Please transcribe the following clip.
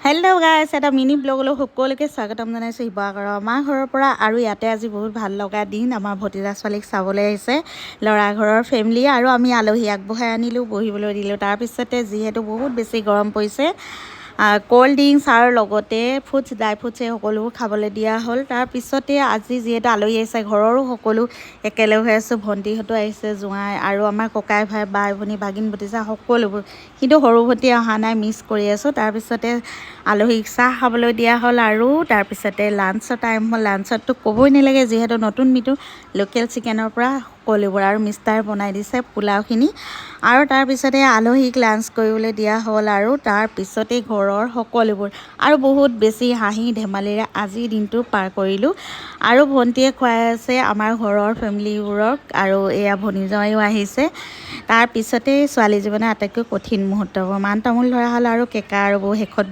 Hello' গাইছ, এটা mini ব্লগলৈ সকলোকে স্বাগতম জনাইছোঁ শিৱসাগৰৰ আমাৰ ঘৰৰ পৰা। আৰু ইয়াতে আজি বহুত ভাল লগা দিন, আমাৰ ভতিজা ছোৱালীক চাবলৈ আহিছে ল'ৰা ঘৰৰ ফেমিলি, আৰু আমি আলহী আগবঢ়াই আনিলোঁ, বহিবলৈ দিলোঁ। তাৰপিছতে যিহেতু বহুত বেছি গৰম পৰিছে, ক'ল্ড ড্ৰিংকছ আৰু লগতে ফ্ৰুটছ, ড্ৰাই ফ্ৰুটছ সকলোবোৰ খাবলৈ দিয়া হ'ল। তাৰপিছতে আজি যিহেতু আলহী আহিছে, ঘৰৰো সকলো একেলগ হৈ আছোঁ। ভণ্টিহঁতো আহিছে, জোঁৱাই আৰু আমাৰ ককাই ভাই, বাই ভনী, ভাগিন ভতিজা সকলোবোৰ, কিন্তু সৰু ভণ্টি অহা নাই, মিছ কৰি আছোঁ। তাৰপিছতে আলহীক চাহ খাবলৈ দিয়া হ'ল, আৰু তাৰপিছতে লাঞ্চৰ টাইম হ'ল। লাঞ্চততো ক'বই নালাগে, যিহেতু নতুন লোকেল চিকেনৰ পৰা সকলোবোৰ, আৰু মিষ্টাৰ বনাই দিছে পোলাওখিনি। আৰু তাৰপিছতে আলহীক লাঞ্চ কৰিবলৈ দিয়া হ'ল, আৰু তাৰপিছতে ঘৰৰ সকলোবোৰ আৰু বহুত বেছি হাঁহি ধেমালিৰে আজিৰ দিনটো পাৰ কৰিলোঁ। আৰু ভণ্টিয়ে খুৱাই আছে আমাৰ ঘৰৰ ফেমিলিবোৰক, আৰু এয়া ভনীজনীও আহিছে। তাৰপিছতে ছোৱালী জীৱনৰ আটাইতকৈ কঠিন মুহূৰ্ত, মান তামোল ধৰা হ'ল আৰু কেকা আৰু বৌ শেষত